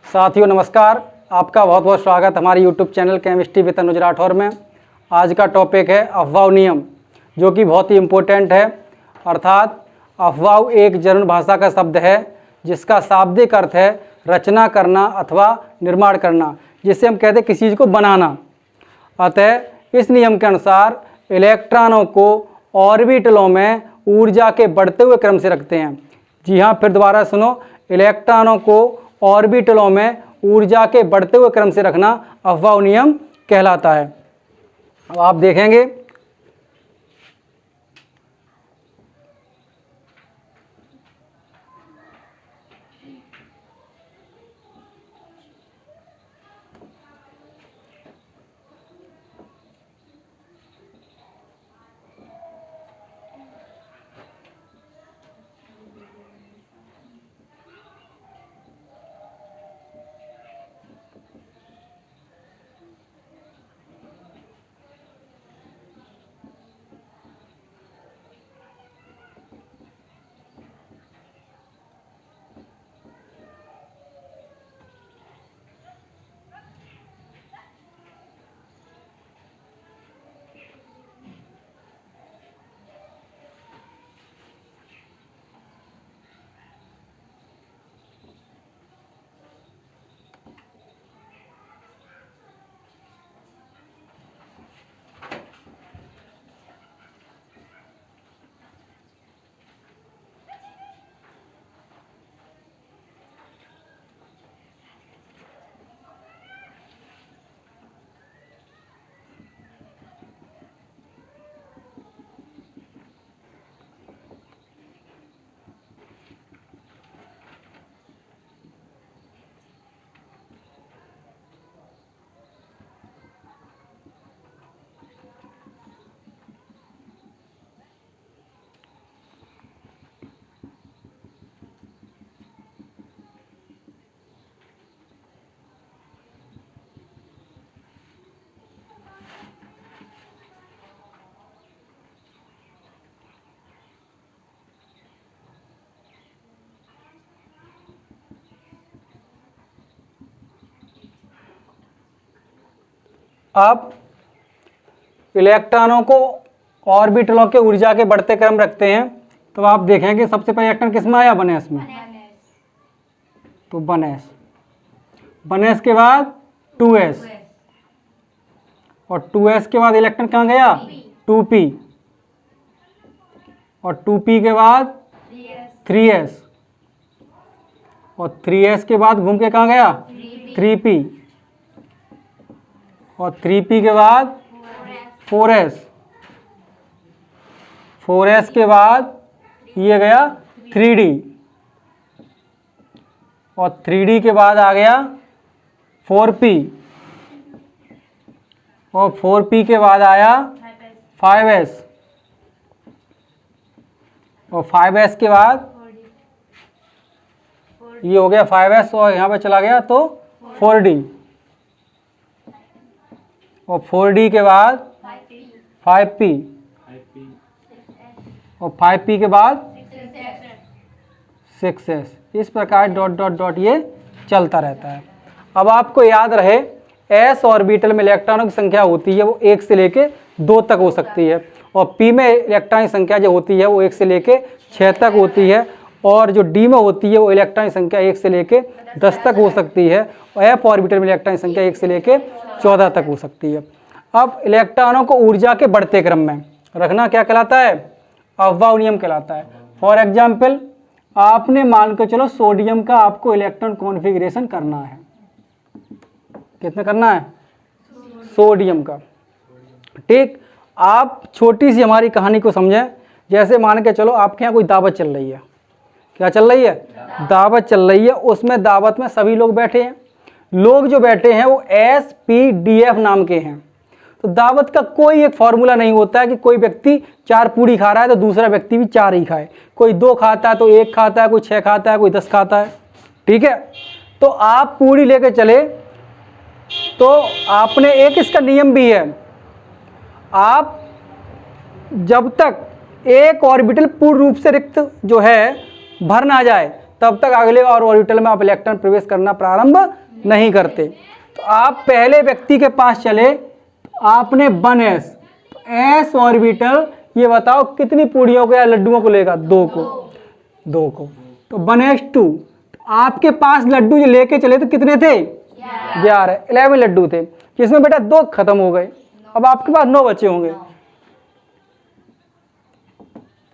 साथियों नमस्कार, आपका बहुत बहुत स्वागत हमारे YouTube चैनल केमिस्ट्री विद अनुज राठौर में। आज का टॉपिक है अफवाह नियम, जो कि बहुत ही इम्पोर्टेंट है। अर्थात अफवाह एक जर्मन भाषा का शब्द है जिसका शाब्दिक अर्थ है रचना करना अथवा निर्माण करना, जिससे हम कहते हैं किसी चीज़ को बनाना। अतः इस नियम के अनुसार इलेक्ट्रॉनों को ऑर्बिटलों में ऊर्जा के बढ़ते हुए क्रम से रखते हैं। जी हाँ, फिर दोबारा सुनो, इलेक्ट्रॉनों को ऑर्बिटलों में ऊर्जा के बढ़ते हुए क्रम से रखना अफवाह नियम कहलाता है। अब आप देखेंगे अब इलेक्ट्रॉनों को ऑर्बिटलों के ऊर्जा के बढ़ते क्रम रखते हैं। तो आप देखेंगे सबसे पहले इलेक्ट्रॉन किस में आया, 1s में। तो 1s के बाद 2s, और 2s के बाद इलेक्ट्रॉन कहाँ गया, 2p, और 2p के बाद 3s, और 3s के बाद घूम के कहाँ गया, 3p, और 3p के बाद 4s, 4s के बाद ये गया 3d, और 3d के बाद आ गया 4p, और 4p के बाद आया 5s, और 5s के बाद ये हो गया 5s, और यहाँ पे चला गया तो 4d, और 4d के बाद 5p, और 5p के बाद 6s। इस प्रकार डॉट डॉट डॉट ये चलता रहता है। अब आपको याद रहे, s ऑर्बिटल में इलेक्ट्रॉनों की संख्या होती है वो 1 से लेके 2 तक हो सकती है, और p में इलेक्ट्रॉन की संख्या जो होती है वो 1 से लेके 6 तक होती है, और जो d में होती है वो इलेक्ट्रॉन की संख्या 1 से लेके 10 तक हो सकती है, और f ऑर्बिटल में इलेक्ट्रॉन की संख्या 1 से लेके 14 तक हो सकती है। अब इलेक्ट्रॉनों को ऊर्जा के बढ़ते क्रम में रखना क्या कहलाता है, अफवाह नियम कहलाता है। फॉर एग्जाम्पल, आपने मान के चलो सोडियम का आपको इलेक्ट्रॉन कॉन्फ़िगरेशन करना है। कितना करना है, सोडियम का। ठीक, आप छोटी सी हमारी कहानी को समझें। जैसे मान के चलो आपके यहाँ कोई दावत चल रही है। क्या चल रही है, दावत चल रही है। उसमें दावत में सभी लोग बैठे हैं। लोग जो बैठे हैं वो SPDF नाम के हैं। तो दावत का कोई एक फॉर्मूला नहीं होता है कि कोई व्यक्ति 4 पूड़ी खा रहा है तो दूसरा व्यक्ति भी 4 ही खाए। कोई 2 खाता है तो 1 खाता है, कोई 6 खाता है, कोई 10 खाता है। ठीक है, तो आप पूड़ी लेके चले तो आपने एक इसका नियम भी है, आप जब तक एक ऑर्बिटल पूर्ण रूप से रिक्त जो है भर ना जाए तब तक अगले और ऑर्बिटल में आप इलेक्ट्रॉन प्रवेश करना प्रारंभ नहीं करते। तो आप पहले व्यक्ति के पास चले, आपने 1s, तो s ऑर्बिटल ये बताओ कितनी पूड़ियों को या लड्डुओं को लेगा? 2 को। तो 1s2, तो आपके पास लड्डू जो लेके चले तो कितने थे? 11 लड्डू थे, जिसमें बेटा 2 खत्म हो गए। अब आपके पास 9 बचे होंगे।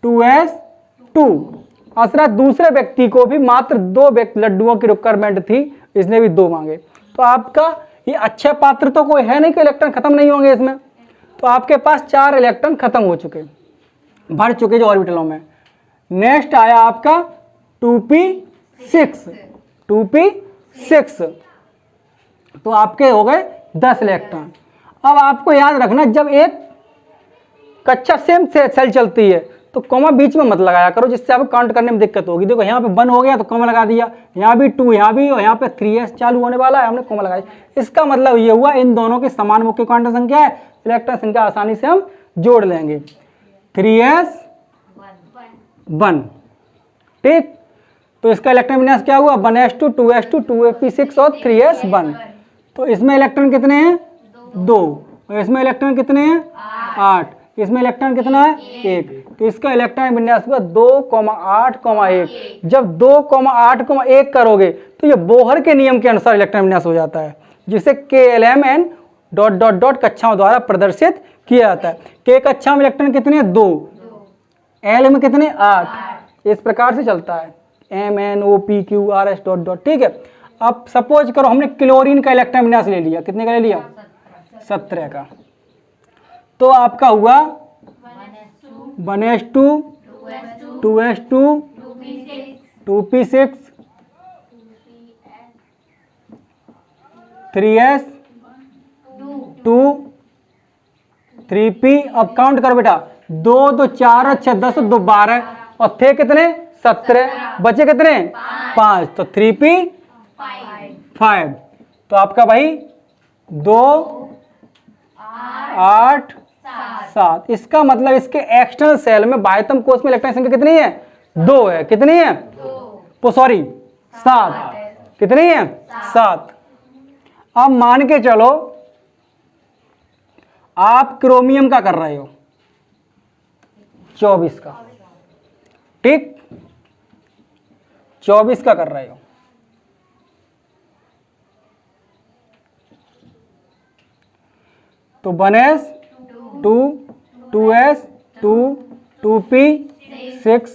2s2। असरा दूसरे व्यक्ति को भी मात्र 2 लड्डुओं की रिक्वायरमेंट थी, इसने भी 2 मांगे। तो आपका ये अच्छा पात्र तो कोई है नहीं कि इलेक्ट्रॉन खत्म नहीं होंगे इसमें। तो आपके पास 4 इलेक्ट्रॉन खत्म हो चुके, भर चुके जो ऑर्बिटलों में। नेक्स्ट आया आपका 2p6। 2p6, तो आपके हो गए 10 इलेक्ट्रॉन। अब आपको याद रखना, जब एक कच्चा सेम सेल चलती है तो कॉमा बीच में मत लगाया करो, जिससे आपको काउंट करने में दिक्कत होगी। देखो यहाँ पे 1 हो गया तो कॉमा लगा दिया, यहाँ भी 2, यहाँ भी, और यहाँ पे 3s चालू होने वाला है, हमने कॉमा लगाया। इसका मतलब ये हुआ इन दोनों की समान मुख्य क्वांटम संख्या है, इलेक्ट्रॉन संख्या आसानी से हम जोड़ लेंगे। 3s1, ठीक। तो इसका इलेक्ट्रॉन विन्यास क्या हुआ? 1s2, 2s2, 2p6 और 3s1। तो इसमें इलेक्ट्रॉन कितने हैं? 2। और इसमें इलेक्ट्रॉन कितने हैं? 8। इसमें इलेक्ट्रॉन कितना है? 1। तो इसका इलेक्ट्रॉन विन्यास हुआ 2,8,1। जब 2,8,1 करोगे तो ये बोहर के नियम के अनुसार इलेक्ट्रॉन विन्यास हो जाता है, जिसे KLMN ... कक्षाओं द्वारा प्रदर्शित किया जाता है। K कक्षा में इलेक्ट्रॉन कितने हैं? 2। L में कितने? 8। इस प्रकार से चलता है MnOPQRS ... ठीक है। अब सपोज करो हमने क्लोरीन का इलेक्ट्रॉन विन्यास ले लिया, कितने का ले लिया? 17 का। तो आपका हुआ 1s2, 2s2, 2p6, 3s2, 3p। अब काउंट करो बेटा, 2 2 4 और 6 10 2 12, और थे कितने? 17, बचे कितने? 5। तो 3p5। तो आपका भाई 2 8 7। इसका मतलब इसके एक्सटर्नल सेल में बाह्यतम कोश में इलेक्ट्रॉन संख्या कितनी है? 2 है। कितनी है? सॉरी 7। कितनी है? 7। अब मान के चलो आप क्रोमियम का कर रहे हो 24 का, ठीक, 24 का कर रहे हो। तो 1s2, 2s2, 2p6,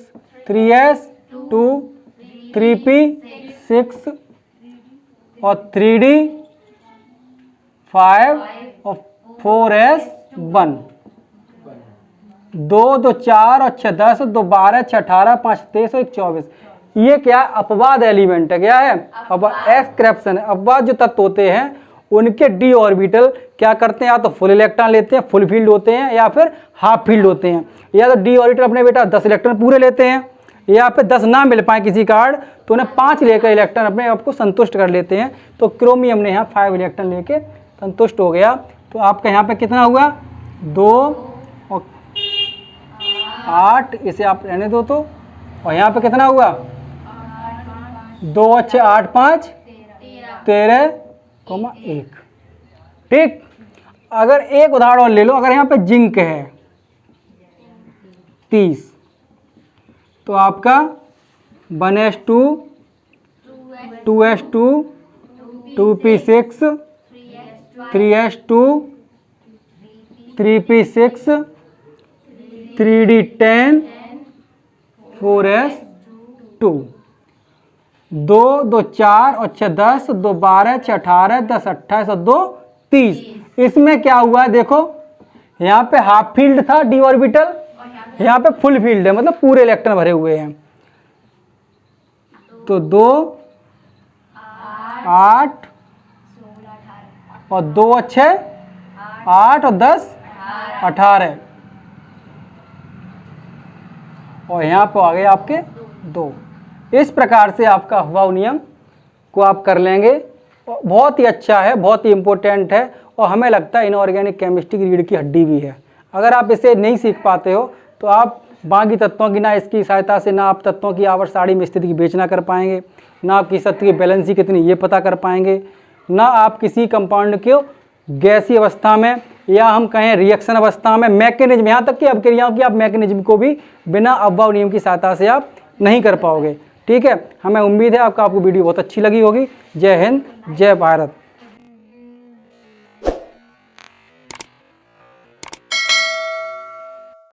3s2, 3p6 और 3d5 और 4s1। 2 2 4 और 6 10, 2 12, 6 18, 5 23 और 1 24। ये क्या अपवाद एलिमेंट है? क्या है? अब एक्सक्रिप्शन है। अपवाद जो तत्व होते हैं उनके d ऑर्बिटल क्या करते हैं? या तो फुल इलेक्ट्रॉन लेते हैं, फुल फील्ड होते हैं, या फिर हाफ फील्ड होते हैं। या तो d ऑर्बिटल अपने बेटा 10 इलेक्ट्रॉन पूरे लेते हैं, या फिर 10 ना मिल पाए किसी कार्ड तो उन्हें 5 लेकर इलेक्ट्रॉन अपने आप को संतुष्ट कर लेते हैं। तो क्रोमियम ने यहाँ 5 इलेक्ट्रॉन लेके संतुष्ट हो गया। तो आपका यहाँ पे कितना हुआ? 2 और 8, इसे आप रहने दो। तो और यहाँ पे कितना हुआ? 2 और 6 8 5 13,1। ठीक। अगर एक उदाहरण और ले लो, अगर यहाँ पे जिंक है 30, तो आपका 1s2, 2s2, 2p6, 3s2, 3p6, 3d10, 4s2। 2 2 4 और 6 10, 2 12, 6 18, 10 28 और 2 30। इसमें क्या हुआ है? देखो यहाँ पे हाफ फील्ड था d ऑर्बिटल, यहाँ पे फुल फील्ड है, मतलब पूरे इलेक्ट्रॉन भरे हुए हैं। तो 2 8 और 2 और 6 8 और 10 18, और यहाँ पे आ गए आपके 2। इस प्रकार से आपका हवाऊ नियम को आप कर लेंगे। बहुत ही अच्छा है, बहुत ही इम्पोर्टेंट है, और हमें लगता है इनऑर्गेनिक केमिस्ट्री की रीढ़ की हड्डी भी है। अगर आप इसे नहीं सीख पाते हो तो आप बाकी तत्वों की ना इसकी सहायता से ना आप तत्वों की आवर्त सारणी में स्थिति की विवेचना कर पाएंगे, ना आप किसी तत्व की बैलेंसी कितनी ये पता कर पाएंगे, ना आप किसी कंपाउंड को गैसीय अवस्था में या हम कहें रिएक्शन अवस्था में मैकेनिज्म, यहाँ तक कि अभिक्रियाओं की आप मैकेनिज्म को भी बिना अफबाउ नियम की सहायता से आप नहीं कर पाओगे। ठीक है, हमें उम्मीद है आपको वीडियो बहुत अच्छी लगी होगी। जय हिंद, जय भारत।